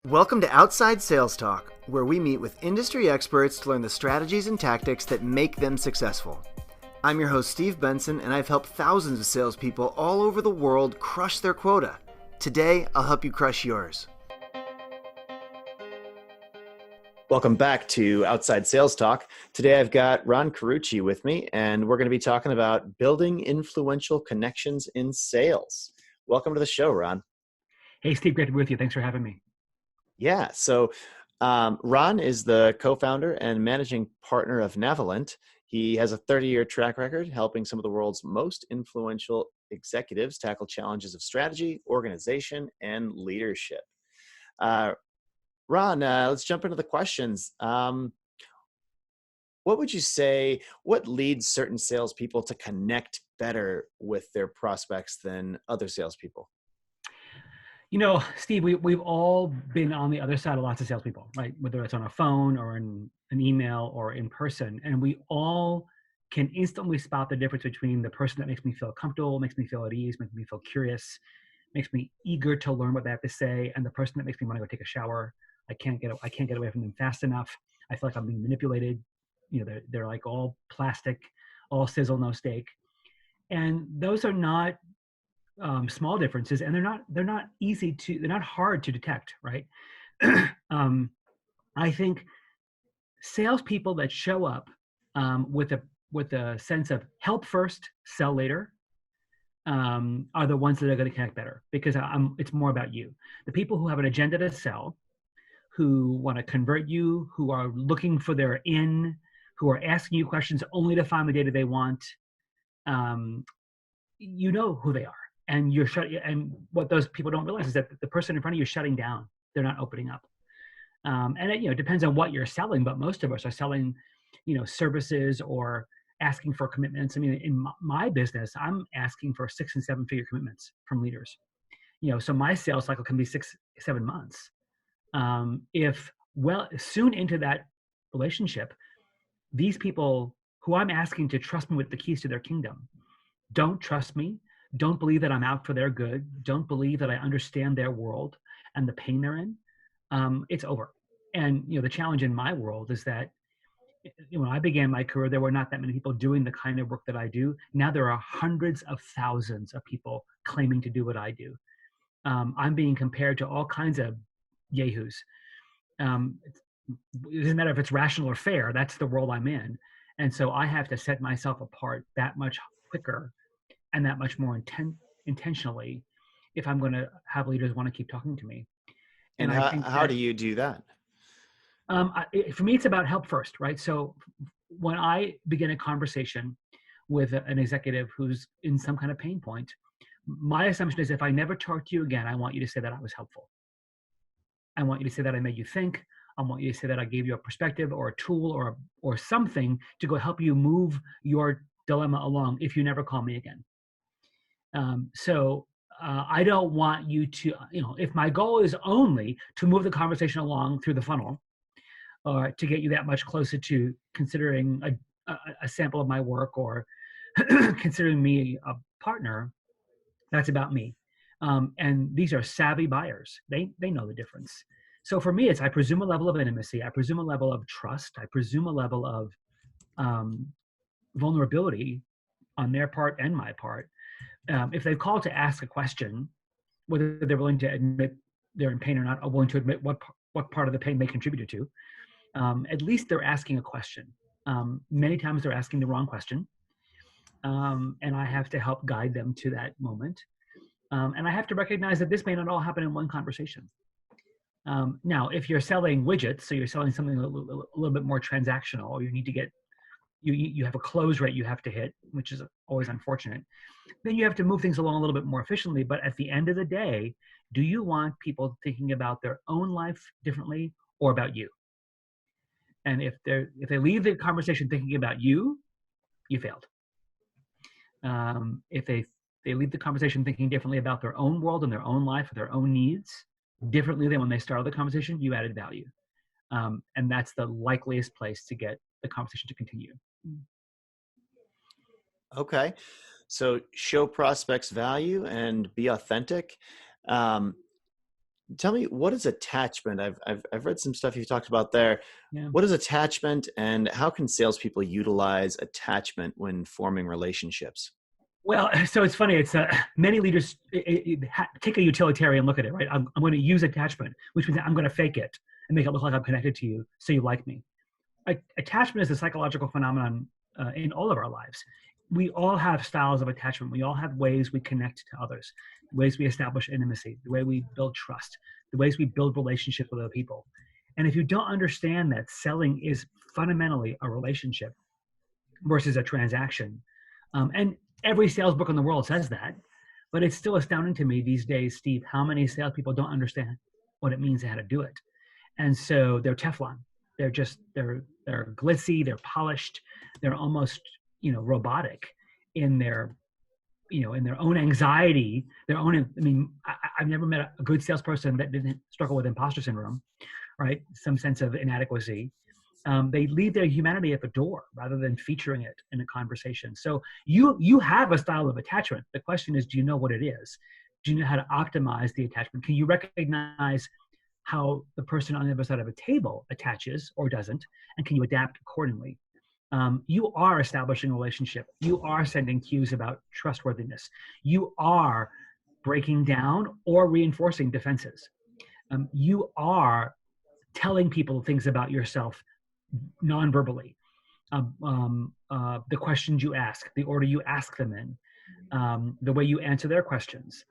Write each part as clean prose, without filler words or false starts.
Welcome to Outside Sales Talk, where we meet with industry experts to learn the strategies and tactics that make them successful. I'm your host, Steve Benson, and I've helped thousands of salespeople all over the world crush their quota. Today, I'll help you crush yours. Welcome back to Outside Sales Talk. Today, I've got Ron Carucci with me, and we're going to be talking about building influential connections in sales. Welcome to the show, Ron. Hey, Steve, great to be with you. Thanks for having me. Yeah, so Ron is the co-founder and managing partner of Navalent. He has a 30-year track record helping some of the world's most influential executives tackle challenges of strategy, organization, and leadership. Ron, let's jump into the questions. What would you say, what leads certain salespeople to connect better with their prospects than other salespeople? You know, Steve, we've all been on the other side of lots of salespeople, right? Whether it's on a phone or in an email or in person. And we all can instantly spot the difference between the person that makes me feel comfortable, makes me feel at ease, makes me feel curious, makes me eager to learn what they have to say, and the person that makes me want to go take a shower. I can't get away from them fast enough. I feel like I'm being manipulated. You know, they're like all plastic, all sizzle, no steak. And those are not small differences, and they're not hard to detect, right? um, I think salespeople that show up with a sense of help first, sell later, are the ones that are going to connect better because it's more about you. The people who have an agenda to sell, who want to convert you, who are looking for their in, who are asking you questions only to find the data they want, um, you know who they are. And and what those people don't realize is that the person in front of you is shutting down. They're not opening up. And it depends on what you're selling, but most of us are selling, services or asking for commitments. I mean, in my business, I'm asking for 6 and 7 figure commitments from leaders. So my sales cycle can be 6, 7 months. If soon into that relationship, these people who I'm asking to trust me with the keys to their kingdom don't trust me, don't believe that I'm out for their good, don't believe that I understand their world and the pain they're in, it's over. And the challenge in my world is that when I began my career, there were not that many people doing the kind of work that I do. Now there are hundreds of thousands of people claiming to do what I do. I'm being compared to all kinds of yahoos. It doesn't matter if it's rational or fair. That's the world I'm in. And so I have to set myself apart that much quicker and that much more intentionally if I'm going to have leaders want to keep talking to me. And And I think how that do you do that? for me, it's about help first, right? So when I begin a conversation with an executive who's in some kind of pain point, my assumption is if I never talk to you again, I want you to say that I was helpful. I want you to say that I made you think. I want you to say that I gave you a perspective or a tool or something to go help you move your dilemma along if you never call me again. I don't want you to, if my goal is only to move the conversation along through the funnel or to get you that much closer to considering a sample of my work or considering me a partner, that's about me. And these are savvy buyers. They know the difference. So for me, I presume a level of intimacy. I presume a level of trust. I presume a level of um, vulnerability on their part and my part. If they call to ask a question, whether they're willing to admit they're in pain or not, or willing to admit what part of the pain they contributed to, at least they're asking a question. Many times they're asking the wrong question, and I have to help guide them to that moment. And I have to recognize that this may not all happen in one conversation. Now, if you're selling widgets, so you're selling something a little bit more transactional, or you need to get you have a close rate you have to hit, which is always unfortunate, then you have to move things along a little bit more efficiently. But at the end of the day, do you want people thinking about their own life differently or about you? And if they leave the conversation thinking about you, you failed. If they leave the conversation thinking differently about their own world and their own life, or their own needs, differently than when they started the conversation, you added value. And that's the likeliest place to get the conversation to continue. Okay. So show prospects value and be authentic. Um, Tell me, what is attachment? I've read some stuff you've talked about there. Yeah. What is attachment, and how can salespeople utilize attachment when forming relationships? Well, so it's funny. It's many leaders take a utilitarian look at it, right? I'm going to use attachment, which means I'm going to fake it and make it look like I'm connected to you, so you like me. Attachment is a psychological phenomenon in all of our lives. We all have styles of attachment. We all have ways we connect to others, the ways we establish intimacy, the way we build trust, the ways we build relationships with other people. And if you don't understand that selling is fundamentally a relationship versus a transaction, and every sales book in the world says that, but it's still astounding to me these days, Steve, how many salespeople don't understand what it means and how to do it. And so they're Teflon. They're glitzy, they're polished, they're almost, robotic in their, in their own anxiety, their own. I mean, I've never met a good salesperson that didn't struggle with imposter syndrome, right? Some sense of inadequacy. They leave their humanity at the door rather than featuring it in a conversation. So you have a style of attachment. The question is, do you know what it is? Do you know how to optimize the attachment? Can you recognize how the person on the other side of a table attaches or doesn't, and can you adapt accordingly? You are establishing a relationship. You are sending cues about trustworthiness. You are breaking down or reinforcing defenses. You are telling people things about yourself non-verbally. The questions you ask, the order you ask them in, the way you answer their questions,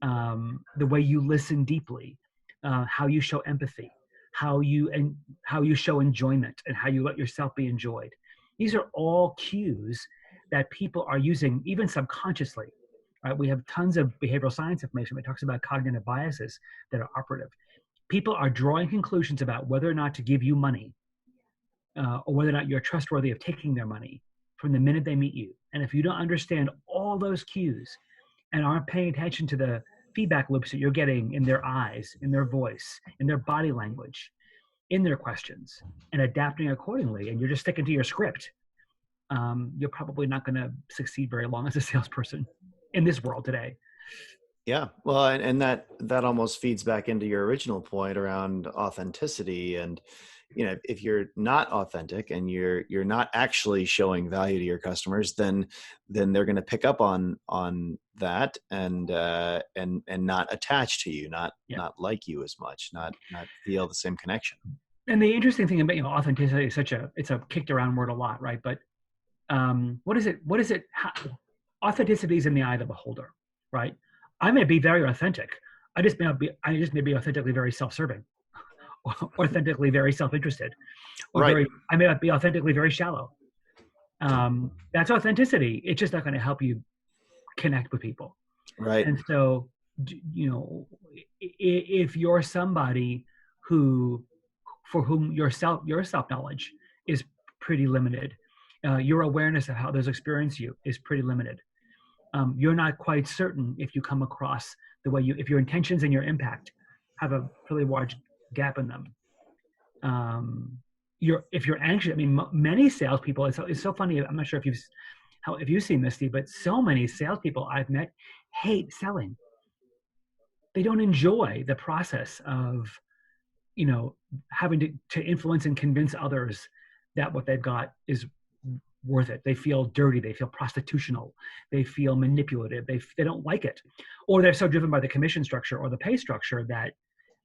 the way you listen deeply, how you show empathy, how you show enjoyment, and how you let yourself be enjoyed. These are all cues that people are using, even subconsciously. Right? We have tons of behavioral science information that talks about cognitive biases that are operative. People are drawing conclusions about whether or not to give you money, or whether or not you're trustworthy of taking their money from the minute they meet you. And if you don't understand all those cues and aren't paying attention to the feedback loops that you're getting in their eyes, in their voice, in their body language, in their questions, and adapting accordingly, and you're just sticking to your script, you're probably not going to succeed very long as a salesperson in this world today. Yeah, well, and that almost feeds back into your original point around authenticity. And if you're not authentic and you're not actually showing value to your customers, then they're going to pick up on that, and not attach to you, not Yeah. not like you as much, not feel the same connection. And the interesting thing about authenticity is it's a kicked around word a lot, right? But what is it? Authenticity is in the eye of the beholder, right? I may be very authentic. I just may be authentically very self-serving, or authentically very self-interested, or Right, I may not be authentically very shallow. That's authenticity. It's just not going to help you connect with people. right. And so, if you're somebody for whom your self-knowledge is pretty limited, your awareness of how others experience you is pretty limited. You're not quite certain if you come across if your intentions and your impact have a really large gap in them. If you're anxious, I mean, many salespeople, it's so funny. I'm not sure if you've seen this, Steve, but so many salespeople I've met hate selling. They don't enjoy the process of, having to influence and convince others that what they've got is worth it. They feel dirty. They feel prostitutional. They feel manipulative. They don't like it, or they're so driven by the commission structure or the pay structure that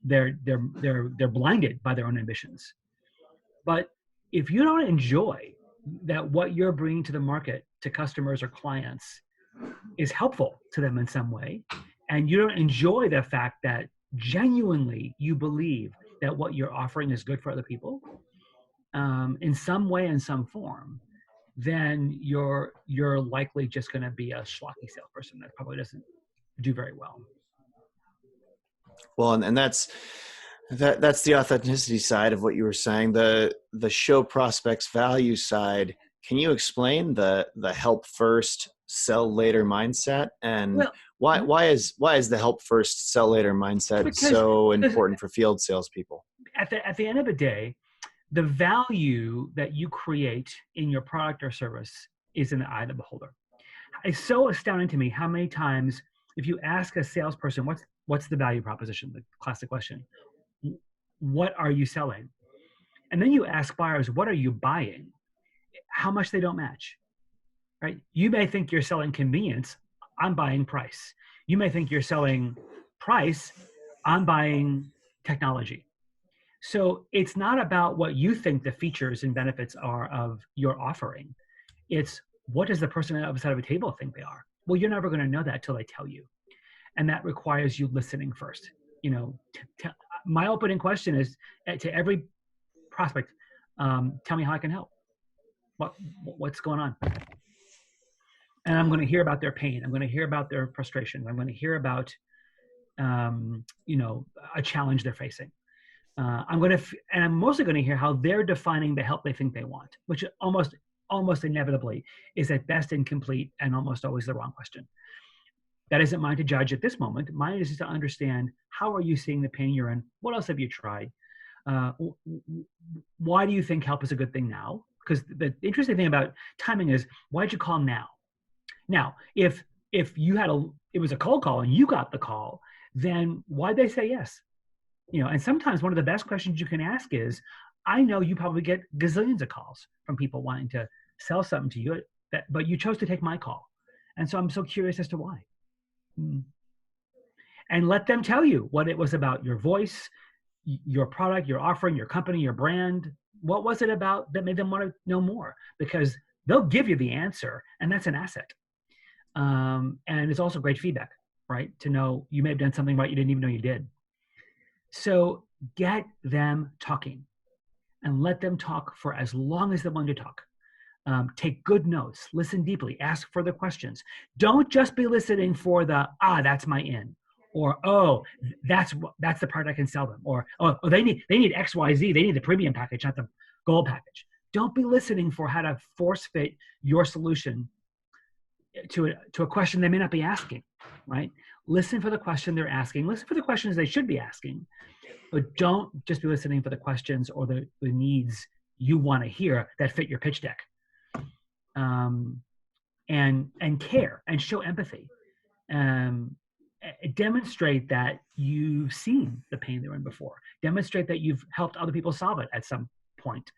they're blinded by their own ambitions. But if you don't enjoy that what you're bringing to the market to customers or clients is helpful to them in some way, and you don't enjoy the fact that genuinely you believe that what you're offering is good for other people, in some way, in some form, then you're likely just going to be a schlocky salesperson that probably doesn't do very well. Well, and that's the authenticity side of what you were saying. The show prospects value side. Can you explain the help first, sell later mindset, and Well, why is the help first, sell later mindset so because important for field salespeople? at the end of the day, the value that you create in your product or service is in the eye of the beholder. It's so astounding to me how many times, if you ask a salesperson, What's the value proposition? The classic question. What are you selling? And then you ask buyers, what are you buying? How much they don't match, right? You may think you're selling convenience. I'm buying price. You may think you're selling price. I'm buying technology. So it's not about what you think the features and benefits are of your offering. It's what does the person on the other side of the table think they are? Well, you're never going to know that till they tell you. And that requires you listening first. You know, my opening question is to every prospect, tell me how I can help. What's going on? And I'm going to hear about their pain. I'm going to hear about their frustrations. I'm going to hear about, a challenge they're facing. And I'm mostly going to hear how they're defining the help they think they want, which almost inevitably is at best incomplete and almost always the wrong question. That isn't mine to judge at this moment. Mine is to understand, how are you seeing the pain you're in? What else have you tried? Why do you think help is a good thing now? Because the interesting thing about timing is, why'd you call now? Now, if it was a cold call and you got the call, then why'd they say yes? And sometimes one of the best questions you can ask is, I know you probably get gazillions of calls from people wanting to sell something to you, but you chose to take my call. And so I'm so curious as to why. And let them tell you what it was about your voice, your product, your offering, your company, your brand. What was it about that made them want to know more? Because they'll give you the answer, and that's an asset. And it's also great feedback, right? To know you may have done something right you didn't even know you did. So get them talking and let them talk for as long as they want to talk. Take good notes, listen deeply, ask further questions. Don't just be listening for that's my in, or, oh, that's the part I can sell them, or, oh, they need XYZ, they need the premium package, not the gold package. Don't be listening for how to force fit your solution to a question they may not be asking, right? Listen for the question they're asking. Listen for the questions they should be asking, but don't just be listening for the questions or the needs you want to hear that fit your pitch deck. And care and show empathy. Demonstrate that you've seen the pain they're in before. Demonstrate that you've helped other people solve it at some point.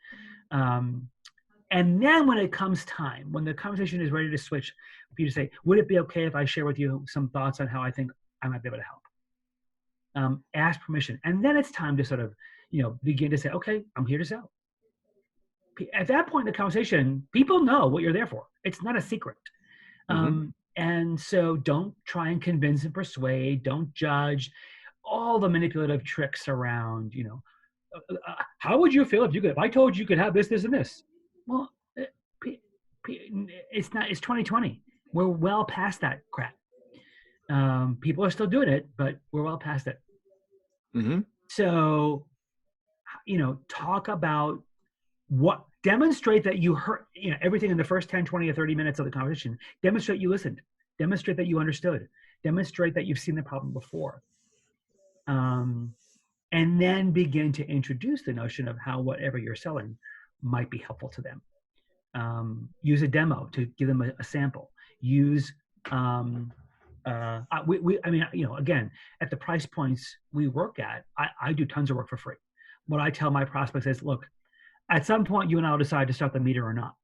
And then when it comes time, when the conversation is ready to switch, for you to say, would it be okay if I share with you some thoughts on how I think I might be able to help? Ask permission. And then it's time to sort of, begin to say, okay, I'm here to sell. At that point in the conversation, people know what you're there for. It's not a secret. And so don't try and convince and persuade. Don't judge. All the manipulative tricks around, how would you feel if I told you could have this, this, and this? Well, it's not. It's 2020. We're well past that crap. People are still doing it, but we're well past it. So, talk about demonstrate that you heard, everything in the first 10, 20, or 30 minutes of the conversation. Demonstrate you listened. Demonstrate that you understood. Demonstrate that you've seen the problem before. And then begin to introduce the notion of how whatever you're selling might be helpful to them. Use a demo to give them a sample. Use, again, at the price points we work at, I do tons of work for free. What I tell my prospects is, look, at some point you and I will decide to start the meter or not.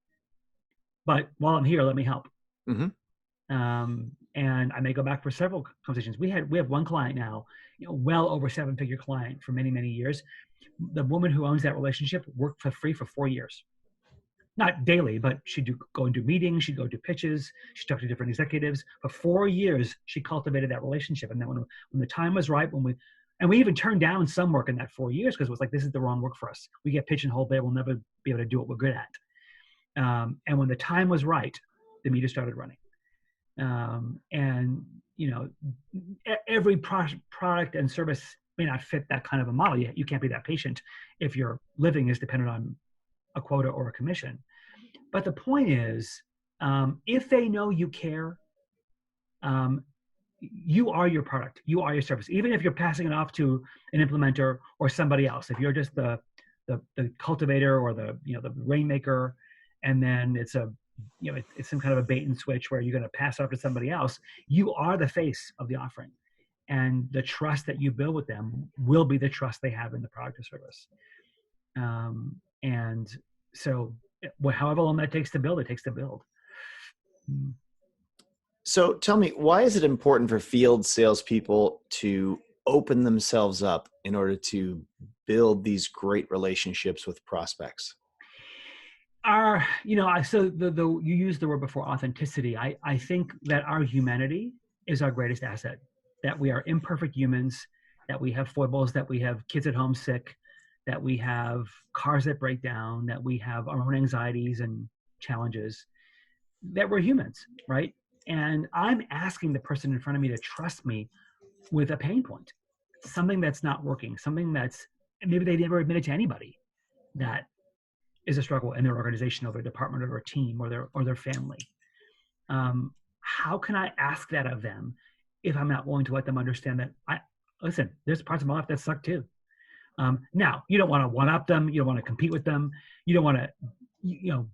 But while I'm here, let me help. And I may go back for several conversations. We have one client now, well over 7-figure client for many, many years. The woman who owns that relationship worked for free for 4 years. Not daily, but she'd go and do meetings, she'd go do pitches, she'd talk to different executives. For 4 years, she cultivated that relationship. And then when the time was right, and we even turned down some work in that 4 years because it was like, this is the wrong work for us. We get pigeonholed there, we'll never be able to do what we're good at. And when the time was right, the meter started running. Every product and service may not fit that kind of a model. You can't be that patient if your living is dependent on a quota or a commission. But the point is, if they know you care, you are your product, you are your service. Even if you're passing it off to an implementer or somebody else, if you're just the cultivator or the rainmaker, and then it's some kind of a bait and switch where you're going to pass it off to somebody else, you are the face of the offering. and the trust that you build with them will be the trust they have in the product or service. And so, however long that takes to build, it takes to build. Mm. So tell me, why is it important for field salespeople to open themselves up in order to build these great relationships with prospects? So the you used the word before, authenticity. I think that our humanity is our greatest asset. That we are imperfect humans. That we have foibles. That we have kids at home sick. That we have cars that break down. That we have our own anxieties and challenges. That we're humans, right? And I'm asking the person in front of me to trust me with a pain point, something that's not working, something that's maybe they never admitted to anybody that is a struggle in their organization or their department or their team or their family. How can I ask that of them if I'm not willing to let them understand that listen, there's parts of my life that suck too. Now, you don't want to one up them. You don't want to compete with them. You don't want to,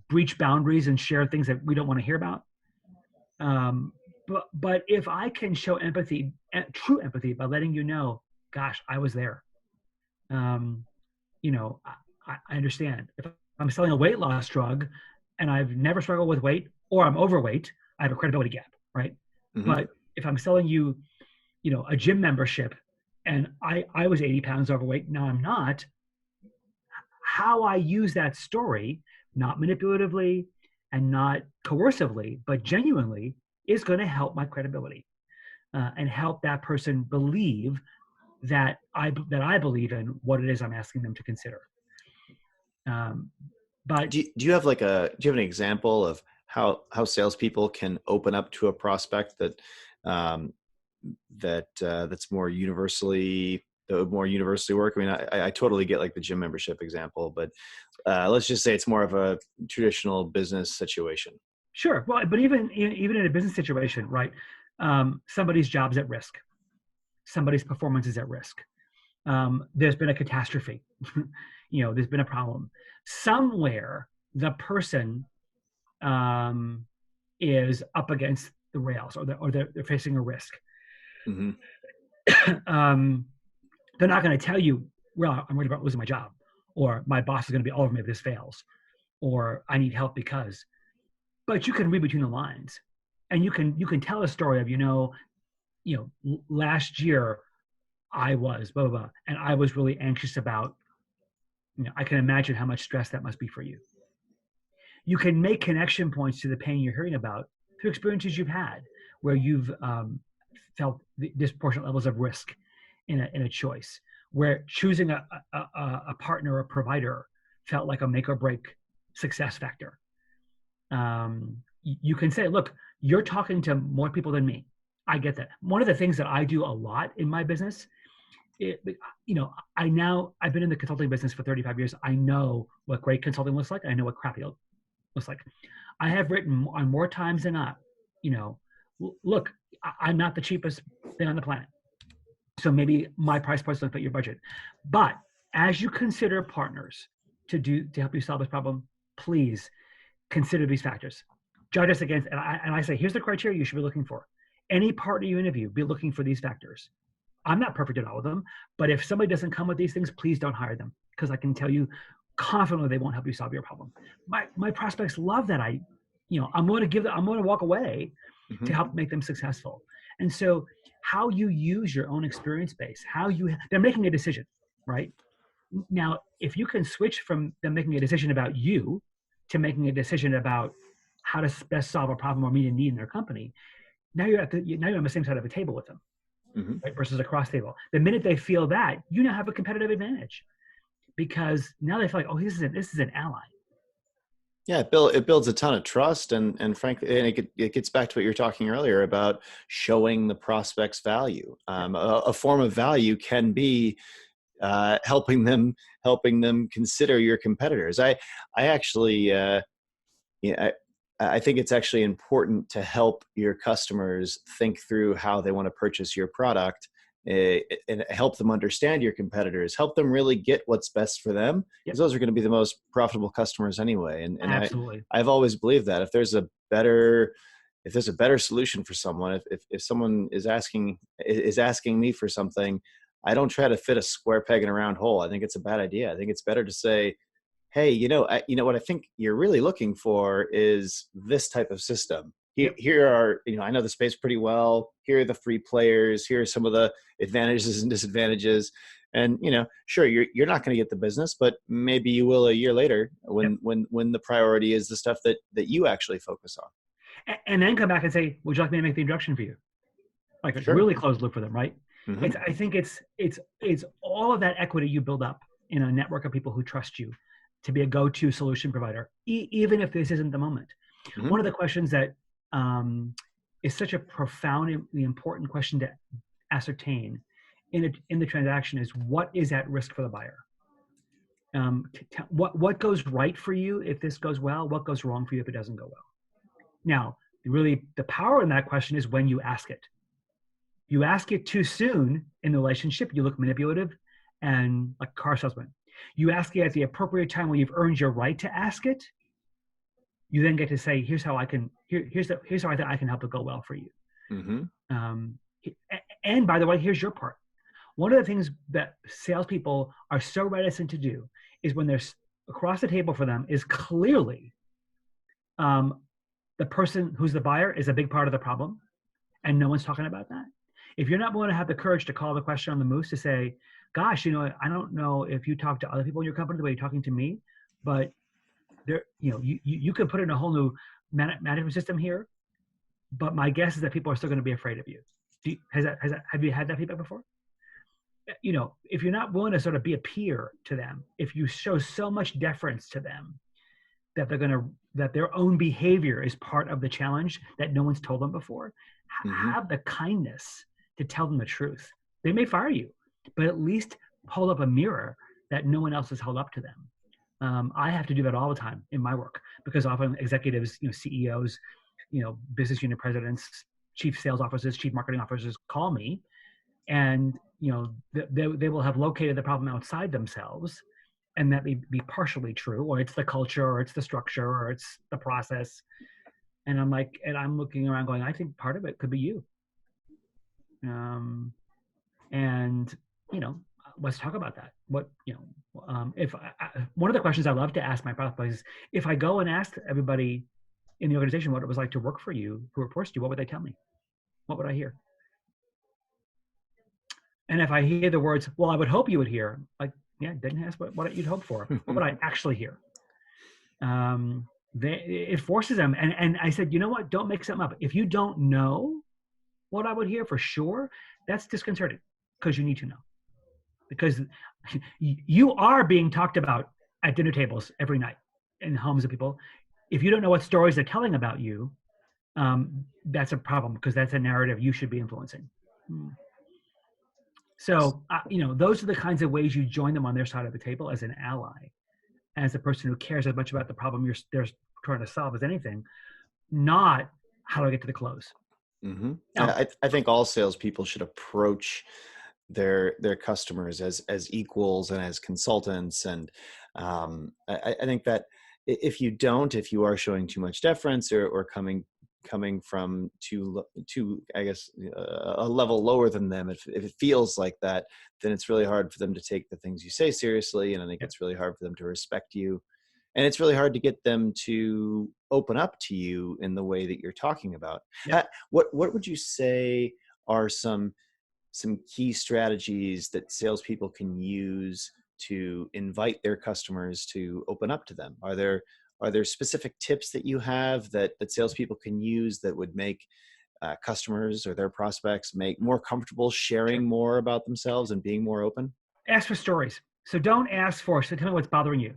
breach boundaries and share things that we don't want to hear about. But if I can show empathy, true empathy, by letting you know, gosh, I was there. I understand. If I'm selling a weight loss drug and I've never struggled with weight, or I'm overweight, I have a credibility gap, right? Mm-hmm. But if I'm selling you, a gym membership and I was 80 pounds overweight, now I'm not, how I use that story, not manipulatively and not coercively, but genuinely, is going to help my credibility and help that person believe that I believe in what it is I'm asking them to consider. But do you have an example of how salespeople can open up to a prospect that's more universally work? I mean, I totally get like the gym membership example, but let's just say it's more of a traditional business situation. Sure. Well, but even in a business situation, right? Somebody's job's at risk. Somebody's performance is at risk. There's been a catastrophe. There's been a problem. Somewhere the person is up against the rails, or they're facing a risk. Mm-hmm. They're not going to tell you, well, I'm worried about losing my job, or my boss is going to be all over me if this fails, or I need help because. But you can read between the lines, and you can tell a story of last year I was blah blah blah, and I was really anxious about. I can imagine how much stress that must be for you. You can make connection points to the pain you're hearing about through experiences you've had, where you've felt disproportionate levels of risk in a choice, where choosing a partner or provider felt like a make or break success factor. You can say, look, you're talking to more people than me. I get that. One of the things that I do a lot in my business, I've been in the consulting business for 35 years. I know what great consulting looks like. I know what crappy looks like. I have written on more times than not, look, I'm not the cheapest thing on the planet. So maybe my price points don't fit your budget. But as you consider partners to help you solve this problem, please consider these factors. Judge us against, and I say, here's the criteria you should be looking for. Any partner you interview, be looking for these factors. I'm not perfect at all of them, but if somebody doesn't come with these things, please don't hire them, because I can tell you confidently they won't help you solve your problem. My prospects love that I'm going to walk away Mm-hmm. to help make them successful. And so how you use your own experience base, they're making a decision, right? Now, if you can switch from them making a decision about you to making a decision about how to best solve a problem or meet a need in their company, now you're on the same side of the table with them, mm-hmm. right? Versus a cross table. The minute they feel that, you now have a competitive advantage, because now they feel like, oh, this is an ally. Yeah, it builds a ton of trust, and frankly, and it gets back to what you were talking earlier about showing the prospects value. A form of value can be helping them consider your competitors. I actually, I think it's actually important to help your customers think through how they want to purchase your product, and help them understand your competitors, help them really get what's best for them, because those are going to be the most profitable customers anyway. And Absolutely. I've always believed that if there's a better if there's a better solution for someone, if someone is asking me for something, I don't try to fit a square peg in a round hole. I think it's a bad idea. I think it's better to say, hey, you know what I think you're really looking for is this type of system. Yep. Here are, I know the space pretty well. Here are the free players. Here are some of the advantages and disadvantages. And, sure, you're not going to get the business, but maybe you will a year later Yep. when the priority is the stuff that you actually focus on. And then come back and say, would you like me to make the introduction for you? Like a Sure. really closed loop for them, right? Hmm. I think it's all of that equity you build up in a network of people who trust you to be a go-to solution provider, even if this isn't the moment. Hmm. One of the questions that is such a profoundly important question to ascertain in the transaction is what is at risk for the buyer. What goes right for you if this goes well? What goes wrong for you if it doesn't go well? Now, really, the power in that question is when you ask it. You ask it too soon in the relationship, you look manipulative and like a car salesman. You ask it at the appropriate time when you've earned your right to ask it. You then get to say, "Here's how I can. Here's how I think I can help it go well for you." Hmm. Um, and by the way, here's your part. One of the things that salespeople are so reticent to do is when there's across the table for them is clearly the person who's the buyer is a big part of the problem, and no one's talking about that. If you're not willing to have the courage to call the question on the moose to say, gosh, I don't know if you talk to other people in your company the way you're talking to me, but you could put in a whole new management system here, but my guess is that people are still going to be afraid of you. Have you had that feedback before? If you're not willing to sort of be a peer to them, if you show so much deference to them that that their own behavior is part of the challenge that no one's told them before, Hmm. have the kindness to tell them the truth. They may fire you, but at least hold up a mirror that no one else has held up to them. I have to do that all the time in my work because often executives, CEOs, business unit presidents, chief sales officers, chief marketing officers call me, and they will have located the problem outside themselves, and that may be partially true, or it's the culture, or it's the structure, or it's the process. And I'm looking around going, I think part of it could be you. Um, and let's talk about that. If one of the questions I love to ask my prospects is, if I go and ask everybody in the organization what it was like to work for you, who reports to you, what would they tell me? What would I hear? And if I hear the words, well, I would hope you would hear, like, yeah, didn't ask what you'd hope for. What would I actually hear? It forces them. And I said, you know what? Don't make something up. If you don't know what I would hear for sure, that's disconcerting because you need to know. Because you are being talked about at dinner tables every night in homes of people. If you don't know what stories they're telling about you, that's a problem because that's a narrative you should be influencing. So, those are the kinds of ways you join them on their side of the table as an ally, as a person who cares as much about the problem they're trying to solve as anything, not how do I get to the close. Hmm. Now, I think all salespeople should approach their customers as equals and as consultants. And I think that if you are showing too much deference or coming from too I guess a level lower than them, if it feels like that, then it's really hard for them to take the things you say seriously, and I think yeah, it's really hard for them to respect you, and it's really hard to get them to open up to you in the way that you're talking about. yeah, What would you say are some key strategies that salespeople can use to invite their customers to open up to them? Are there specific tips that you have that salespeople can use that would make customers or their prospects make more comfortable sharing sure. more about themselves and being more open? Ask for stories. So don't ask for. So tell me what's bothering you.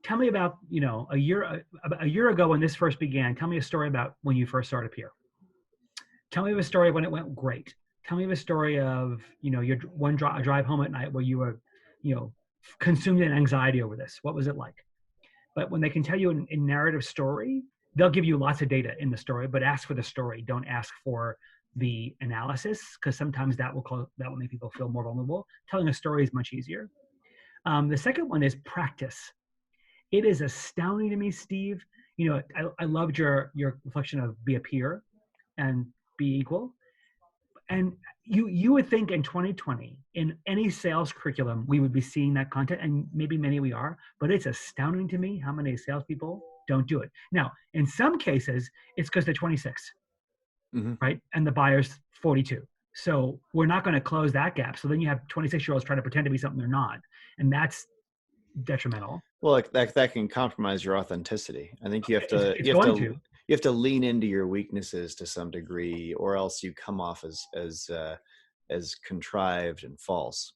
Tell me about a year ago when this first began. Tell me a story about when you first started Peer. Tell me a story when it went great. Tell me a story of your one drive home at night where you were consumed in anxiety over this. What was it like? But when they can tell you in narrative story, they'll give you lots of data in the story, but ask for the story. Don't ask for the analysis, because sometimes that will make people feel more vulnerable. Telling a story is much easier. The second one is practice. It is astounding to me, Steve, I loved your reflection of be a peer and be equal. And you would think in 2020, in any sales curriculum, we would be seeing that content, and maybe many we are, but it's astounding to me how many salespeople don't do it. Now, in some cases, it's because they're 26, Hmm. right? And the buyer's 42. So we're not going to close that gap. So then you have 26-year-olds trying to pretend to be something they're not. And that's detrimental. Well, like that can compromise your authenticity. I think you have It's, to it's you have going to to. you have to lean into your weaknesses to some degree, or else you come off as contrived and false.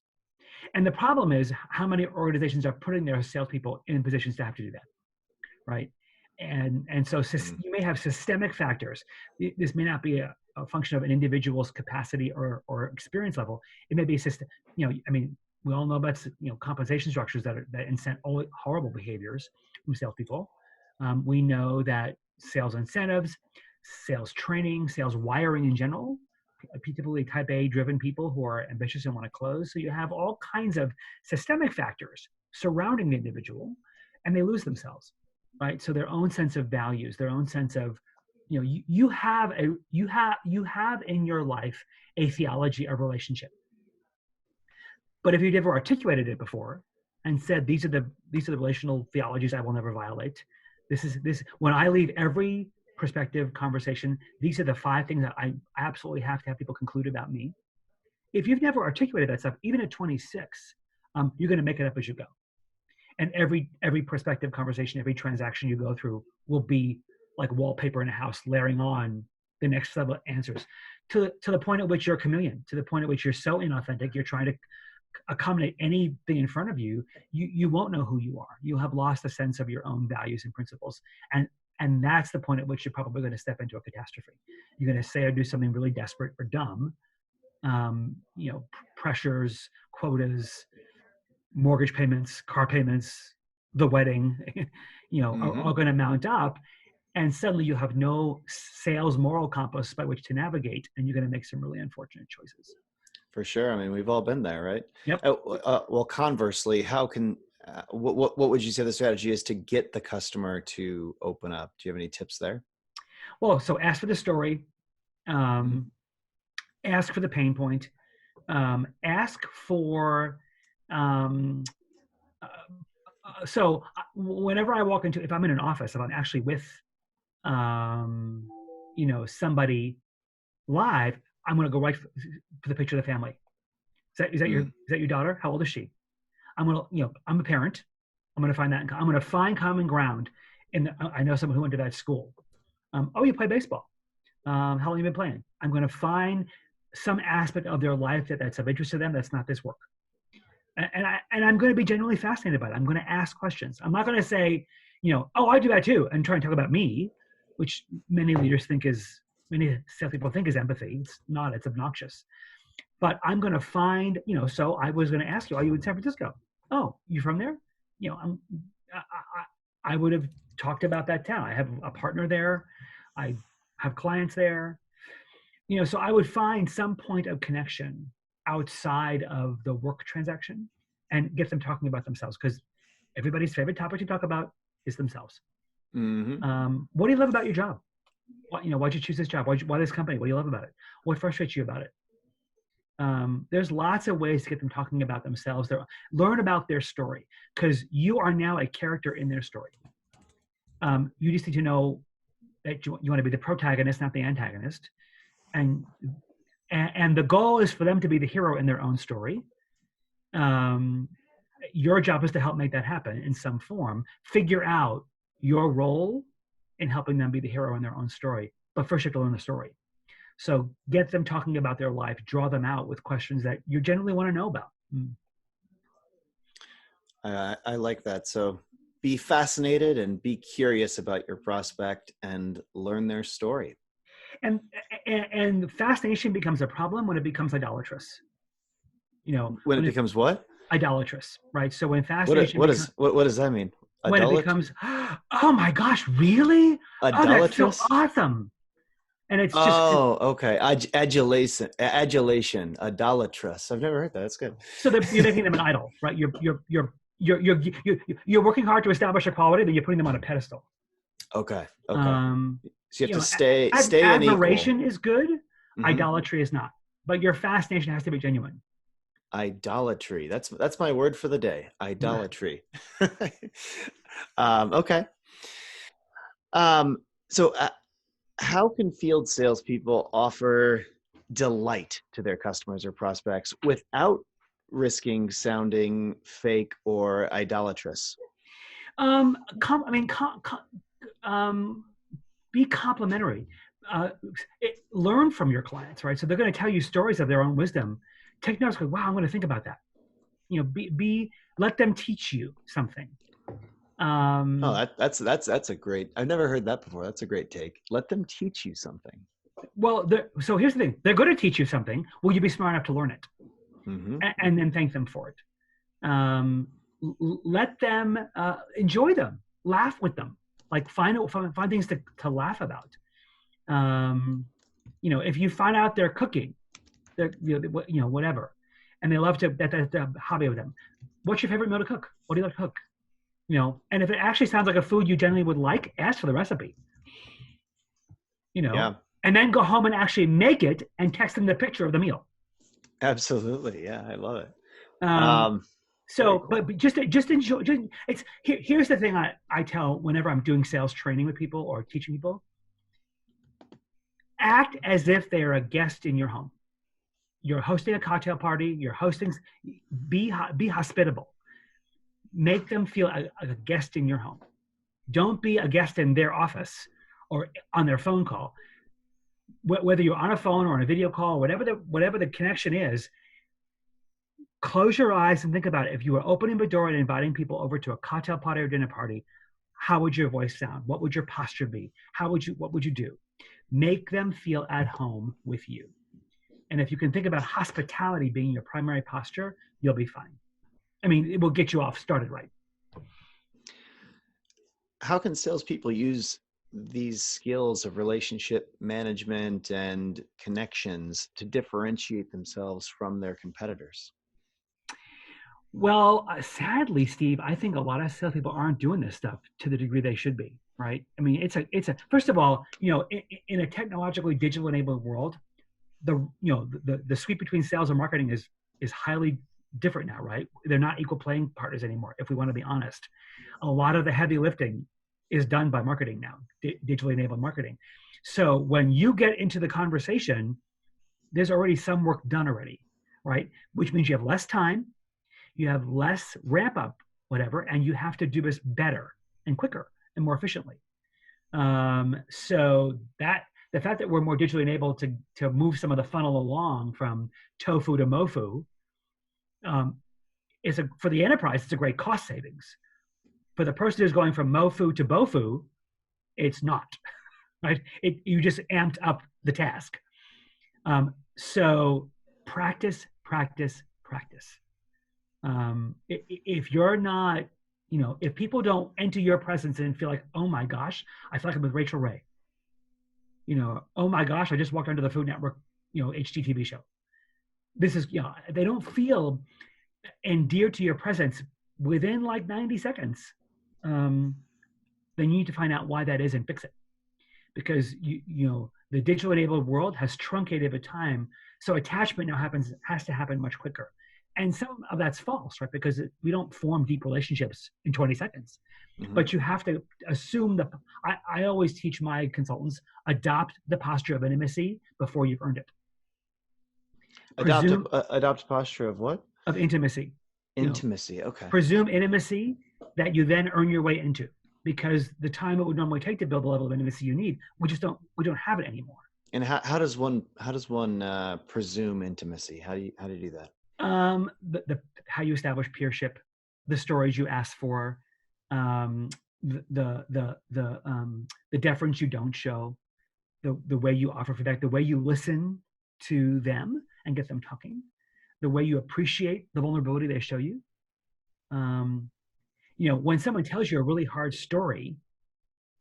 And the problem is how many organizations are putting their salespeople in positions to have to do that, right? And so Mm. you may have systemic factors. This may not be a function of an individual's capacity or experience level. It may be a system. I mean, we all know about compensation structures that incent all horrible behaviors from salespeople. We know that sales incentives, sales training, sales wiring in general, particularly type A driven people who are ambitious and want to close. So you have all kinds of systemic factors surrounding the individual, and they lose themselves, right? So their own sense of values, their own sense of, you have in your life a theology of relationship. But if you've never articulated it before and said these are the relational theologies I will never violate. This when I leave every prospective conversation, these are the 5 things that I absolutely have to have people conclude about me. If you've never articulated that stuff, even at 26, you're going to make it up as you go. And every prospective conversation, every transaction you go through will be like wallpaper in a house, layering on the next level of answers to the point at which you're a chameleon, to the point at which you're so inauthentic, you're trying to accommodate anything in front of you. You won't know who you are. You'll have lost a sense of your own values and principles. And that's the point at which you're probably going to step into a catastrophe. You're going to say or do something really desperate or dumb. Pressures, quotas, mortgage payments, car payments, the wedding, are Hmm. all going to mount up. And suddenly you have no sales moral compass by which to navigate, and you're going to make some really unfortunate choices. For sure. I mean, we've all been there, right? Yep. Well, conversely, how can what would you say the strategy is to get the customer to open up? Do you have any tips there? Well, so ask for the story, Hmm. um, ask for the pain point, ask for. Um, Whenever I walk into, if I'm in an office, if I'm actually with, um, somebody live, I'm going to go right for the picture of the family. Mm. Is that your daughter? How old is she? I'm a parent. I'm going to find that. I'm going to find common ground. And I know someone who went to that school. Oh, you play baseball. How long have you been playing? I'm going to find some aspect of their life that's of interest to them. That's not this work. And I'm going to be genuinely fascinated by it. I'm going to ask questions. I'm not going to say, oh, I do that too, and try and talk about me, which many salespeople think is empathy. It's not. It's obnoxious. But I'm going to find, so I was going to ask you, are you in San Francisco? Oh, you from there? I would have talked about that town. I have a partner there. I have clients there. So I would find some point of connection outside of the work transaction and get them talking about themselves, because everybody's favorite topic to talk about is themselves. Hmm. What do you love about your job? Why'd you choose this job? Why this company? What do you love about it? What frustrates you about it? There's lots of ways to get them talking about themselves. Learn about their story, because you are now a character in their story. You just need to know that you want to be the protagonist, not the antagonist. And and the goal is for them to be the hero in their own story. Um, your job is to help make that happen in some form. Figure out your role in helping them be the hero in their own story. But first, you have to learn the story. So get them talking about their life, draw them out with questions that you generally want to know about. I like that. So be fascinated and be curious about your prospect and learn their story. And, and fascination becomes a problem when it becomes idolatrous. When it When it's becomes what? idolatrous, right? So when fascination becomes, What does that mean? when it Idolat becomes, oh my gosh, really? Oh, that's so idolatrous? awesome. And it's just, Oh, okay. Adulation, idolatrous. I've never heard that. That's good. so that you're making them an idol, right? You're working hard to establish equality, then you're putting them on a pedestal. Okay. Okay. Um, So you have to stay an equal. admiration is good. Hmm. Idolatry is not. But your fascination has to be genuine. Idolatry. That's my word for the day. Idolatry. Okay. Um, so how can field salespeople offer delight to their customers or prospects without risking sounding fake or idolatrous? I mean, um, be complimentary. Learn from your clients, right? So they're going to tell you stories of their own wisdom. Take notes. Go, wow, I'm going to think about that. Let them teach you something. Oh, Um, that's a great. I've never heard that before. That's a great take. Let them teach you something. well, so here's the thing: they're going to teach you something. Will you be smart enough to learn it, Hmm. and then thank them for it? Um, Let them enjoy them, laugh with them, like find things to laugh about. Um, if you find out they're cooking, they're whatever, and they love to that's a hobby of them. What's your favorite meal to cook? What do you like to cook? And if it actually sounds like a food you generally would like, ask for the recipe. You know, Yeah, and then go home and actually make it and text them the picture of the meal. absolutely. Yeah, I love it. Um, Um, Very so, cool. but just enjoy. Here's the thing I tell whenever I'm doing sales training with people or teaching people: act as if they are a guest in your home. You're hosting a cocktail party. You're hosting. Be hospitable. Make them feel a guest in your home. Don't be a guest in their office or on their phone call. Whether you're on a phone or on a video call, whatever the connection is, close your eyes and think about it. If you were opening the door and inviting people over to a cocktail party or dinner party, how would your voice sound? What would your posture be? What would you do? Make them feel at home with you. And if you can think about hospitality being your primary posture, you'll be fine. I mean, it will get you off started right. How can salespeople use these skills of relationship management and connections to differentiate themselves from their competitors? Well, sadly, Steve, I think a lot of salespeople aren't doing this stuff to the degree they should be. Right? I mean, it's a first of all, in a technologically digital enabled world, the sweep between sales and marketing is highly different now, right? They're not equal playing partners anymore. If we want to be honest, a lot of the heavy lifting is done by marketing now, digitally enabled marketing. So when you get into the conversation, there's already some work done already, right? Which means you have less time, you have less ramp up, whatever, and you have to do this better and quicker and more efficiently. So that the fact that we're more digitally enabled to move some of the funnel along from tofu to mofu um, for the enterprise, it's a great cost savings. For the person who's going from mofu to bofu, it's not, right? You just amped up the task. So practice, practice, practice. If you're not, if people don't enter your presence and feel like, oh my gosh, I feel like I'm with Rachel Ray. Oh my gosh, I just walked onto the Food Network, HGTV show. This is, they don't feel endeared to your presence within like 90 seconds. Then you need to find out why that is and fix it. Because the digital enabled world has truncated the time, so attachment now has to happen much quicker. And some of that's false, right? Because we don't form deep relationships in 20 seconds. Hmm. But you have to assume I always teach my consultants, adopt the posture of intimacy before you've earned it. Presume Adopt a posture of what? of intimacy. Intimacy. Okay. Presume intimacy that you then earn your way into, because the time it would normally take to build the level of intimacy you need, we don't have it anymore. And how does one presume intimacy? How do you do that? The how you establish peership, the stories you ask for, um, the deference you don't show, the way you offer feedback, the way you listen to them and get them talking, the way you appreciate the vulnerability they show you. Um, when someone tells you a really hard story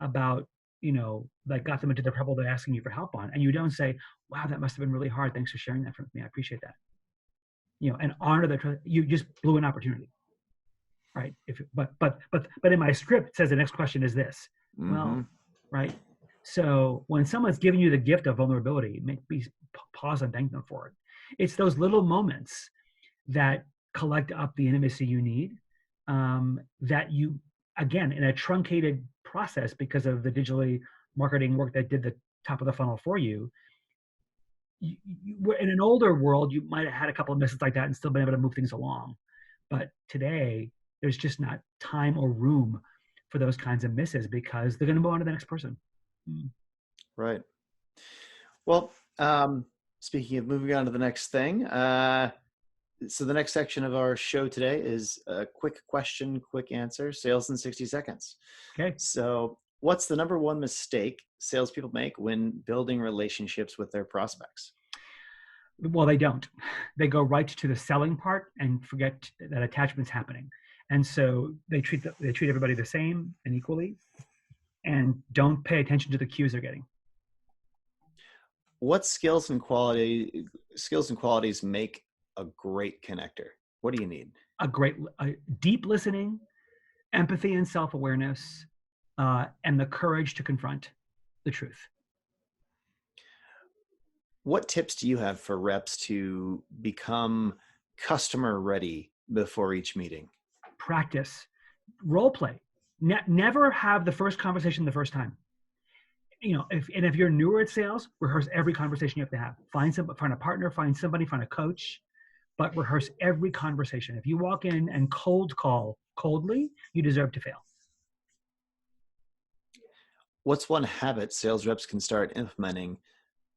about, that got them into the trouble they're asking you for help on, and you don't say, wow, that must have been really hard, thanks for sharing that with me, I appreciate that, and honor the trust, you just blew an opportunity, right? But in my script it says the next question is this. Hmm. Well, right? So when someone's giving you the gift of vulnerability, pause and thank them for it. It's those little moments that collect up the intimacy you need, that you, again, in a truncated process because of the digitally marketing work that did the top of the funnel for you, in an older world, you might have had a couple of misses like that and still been able to move things along. But today, there's just not time or room for those kinds of misses because they're going to move on to the next person. Right. Well, speaking of moving on to the next thing, so the next section of our show today is a quick question, quick answer, sales in 60 seconds. Okay. So what's the number one mistake salespeople make when building relationships with their prospects? Well, they don't. They go right to the selling part and forget that attachment's happening. And so they treat everybody the same and equally, and don't pay attention to the cues they're getting. What skills and qualities make a great connector? What do you need? A deep listening, empathy and self-awareness, and the courage to confront the truth. What tips do you have for reps to become customer ready before each meeting? Practice, role play. Never have the first conversation the first time. If you're newer at sales, rehearse every conversation you have to have. Find a partner, find somebody, find a coach, but rehearse every conversation. If you walk in and cold call coldly, you deserve to fail. What's one habit sales reps can start implementing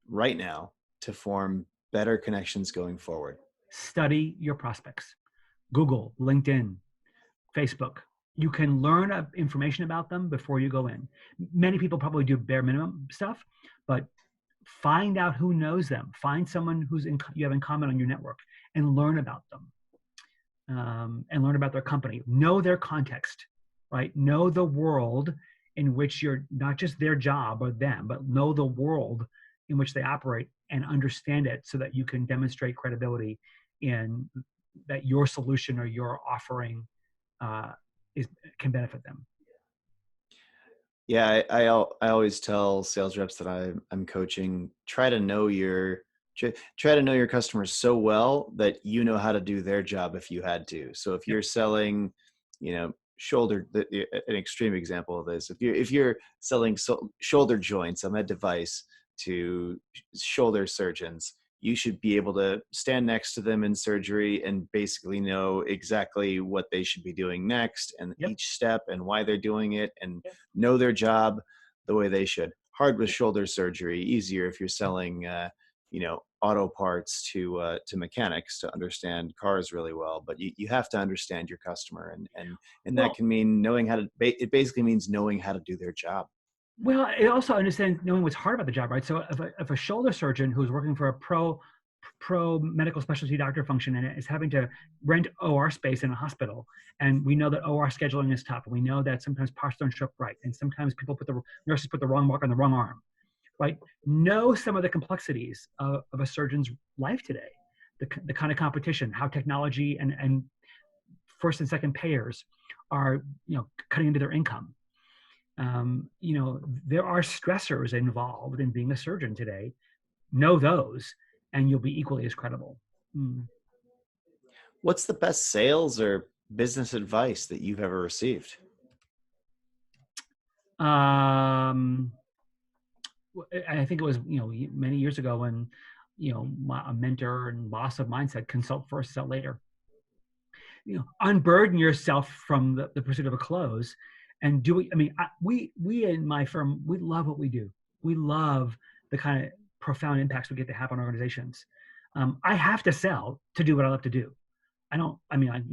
right now to form better connections going forward? Study your prospects. Google, LinkedIn, Facebook. You can learn information about them before you go in. Many people probably do bare minimum stuff, but find out who knows them. Find someone you have in common on your network and learn about them, and learn about their company. Know their context, right? Know the world in which you're not just their job or them, but know the world in which they operate and understand it so that you can demonstrate credibility in that your solution or your offering can benefit them. Yeah, I always tell sales reps that I'm coaching, try to know your customers so well that you know how to do their job if you had to. So if Yep. you're selling, an extreme example of this, if you're selling shoulder joints, a med device to shoulder surgeons, you should be able to stand next to them in surgery and basically know exactly what they should be doing next and Yep. each step and why they're doing it and Yep. know their job the way they should. Hard with shoulder surgery, easier if you're selling, auto parts to mechanics to understand cars really well. But you have to understand your customer, and that Well, can mean knowing how to. It basically means knowing how to do their job. Well, I also understand knowing what's hard about the job, right? So if a shoulder surgeon who's working for a pro medical specialty doctor function and is having to rent OR space in a hospital, and we know that OR scheduling is tough, and we know that sometimes parts don't show up right, and sometimes nurses put the wrong mark on the wrong arm, right? Know some of the complexities of a surgeon's life today, the kind of competition, how technology and first and second payers are cutting into their income. There are stressors involved in being a surgeon today. Know those, and you'll be equally as credible. What's the best sales or business advice that you've ever received? I think it was many years ago when a mentor and boss of mine said, "Consult first, sell later." Unburden yourself from the pursuit of a close, and do it. I mean, we in my firm, we love what we do. We love the kind of profound impacts we get to have on organizations. I have to sell to do what I love to do. I don't. I mean, I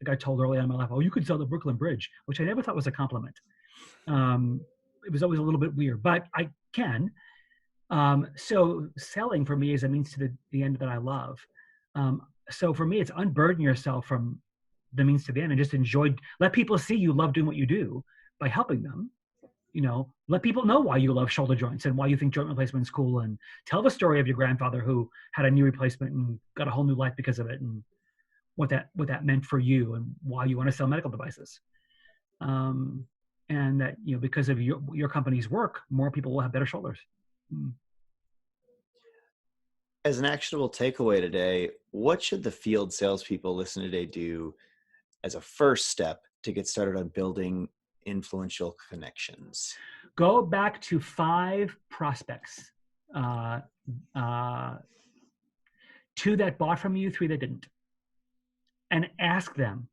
got told early on in my life, "Oh, you could sell the Brooklyn Bridge," which I never thought was a compliment. It was always a little bit weird, but I can. So selling for me is a means to the end that I love. So for me, it's unburden yourself from the means to the end and just let people see you love doing what you do by helping them. Let people know why you love shoulder joints and why you think joint replacement is cool, and tell the story of your grandfather who had a knee replacement and got a whole new life because of it, and what that meant for you and why you want to sell medical devices. and that, because of your company's work, more people will have better shoulders. Mm. As an actionable takeaway today, what should the field salespeople listening today do as a first step to get started on building influential connections? Go back to 5 prospects, uh, 2 that bought from you, 3 that didn't, and ask them,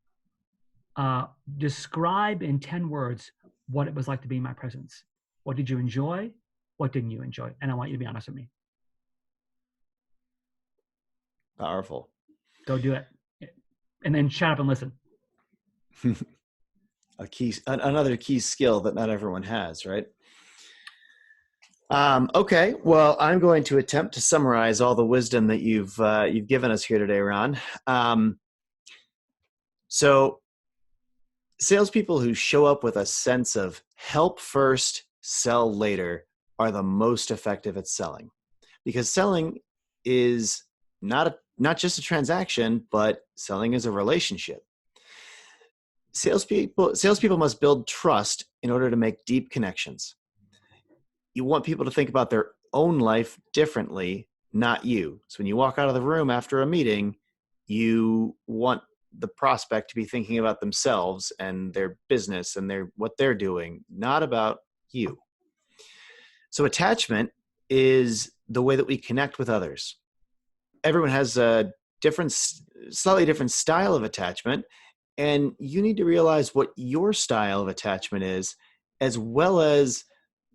describe in 10 words what it was like to be in my presence. What did you enjoy? What didn't you enjoy? And I want you to be honest with me. Powerful. Go do it. And then shut up and listen. Another key skill that not everyone has, right? Okay, well, I'm going to attempt to summarize all the wisdom that you've given us here today, Ron. So, salespeople who show up with a sense of help first, sell later are the most effective at selling, because selling is not just a transaction, but selling is a relationship. Salespeople must build trust in order to make deep connections. You want people to think about their own life differently, not you. So when you walk out of the room after a meeting, you want the prospect to be thinking about themselves and their business and what they're doing, not about you. So attachment is the way that we connect with others. Everyone has a slightly different style of attachment, and you need to realize what your style of attachment is, as well as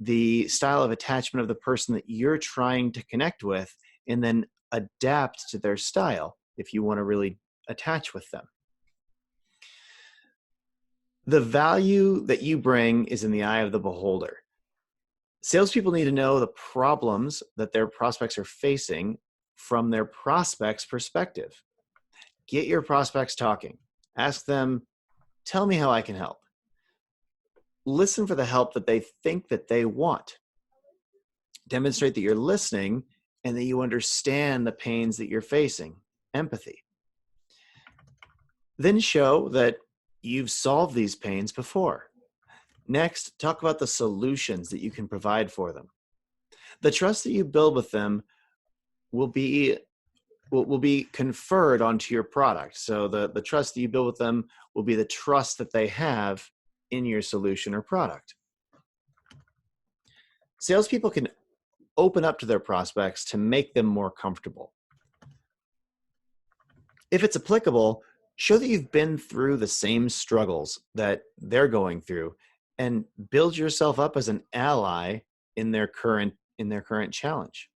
the style of attachment of the person that you're trying to connect with, and then adapt to their style if you want to really attach with them. The value that you bring is in the eye of the beholder. Salespeople need to know the problems that their prospects are facing from their prospect's perspective. Get your prospects talking. Ask them, tell me how I can help. Listen for the help that they think that they want. Demonstrate that you're listening and that you understand the pains that you're facing. Empathy. Then show that you've solved these pains before. Next, talk about the solutions that you can provide for them. The trust that you build with them will be conferred onto your product. So the trust that you build with them will be the trust that they have in your solution or product. Salespeople can open up to their prospects to make them more comfortable. If it's applicable, show that you've been through the same struggles that they're going through and build yourself up as an ally in their current challenge.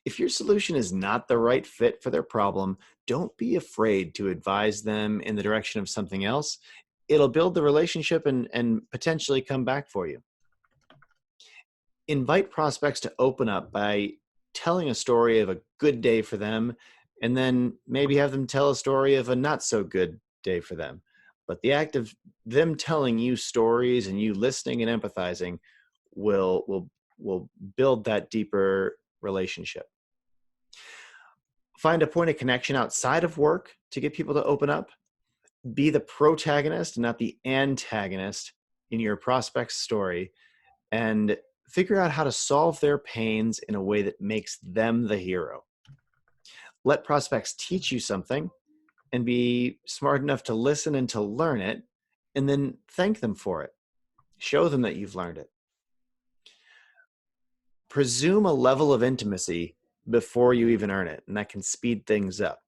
If your solution is not the right fit for their problem, don't be afraid to advise them in the direction of something else. It'll build the relationship and potentially come back for you. Invite prospects to open up by telling a story of a good day for them, and then maybe have them tell a story of a not so good day for them. But the act of them telling you stories and you listening and empathizing will build that deeper relationship. Find a point of connection outside of work to get people to open up. Be the protagonist, not the antagonist in your prospect's story, and figure out how to solve their pains in a way that makes them the hero. Let prospects teach you something and be smart enough to listen and to learn it, and then thank them for it. Show them that you've learned it. Presume a level of intimacy before you even earn it, and that can speed things up.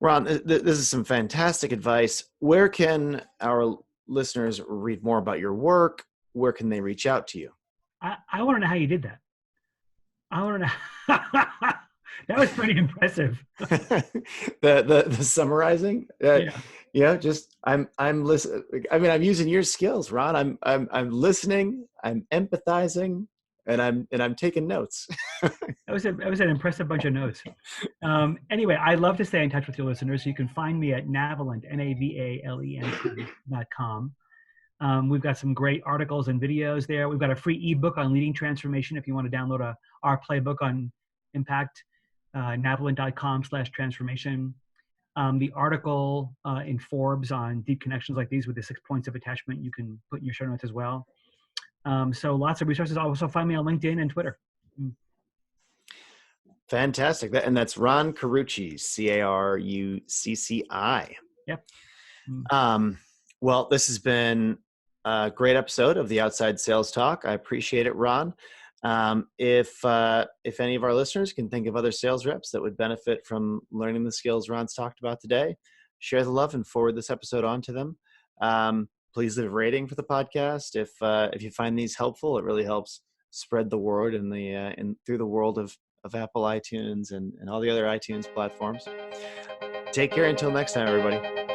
Ron, this is some fantastic advice. Where can our listeners read more about your work? Where can they reach out to you? I want to know how you did that. I want to know. That was pretty impressive. the summarizing. Yeah. Just I'm listening. I mean, I'm using your skills, Ron. I'm listening. I'm empathizing, and I'm taking notes. That was an impressive bunch of notes. Anyway, I love to stay in touch with your listeners. So you can find me at Navalent, Navalent.com. We've got some great articles and videos there. We've got a free ebook on leading transformation if you want to download our playbook on impact, Navalent.com/transformation. The article in Forbes on deep connections like these with the 6 points of attachment you can put in your show notes as well. So lots of resources. Also find me on LinkedIn and Twitter. Mm. Fantastic. And that's Ron Carucci, Carucci. Yep. Mm. Well, this has been a great episode of the Outside Sales Talk. I appreciate it, Ron. If any of our listeners can think of other sales reps that would benefit from learning the skills Ron's talked about today, share the love and forward this episode on to them. Please leave a rating for the podcast. If you find these helpful, it really helps spread the word through the world of Apple iTunes and all the other iTunes platforms. Take care until next time, everybody.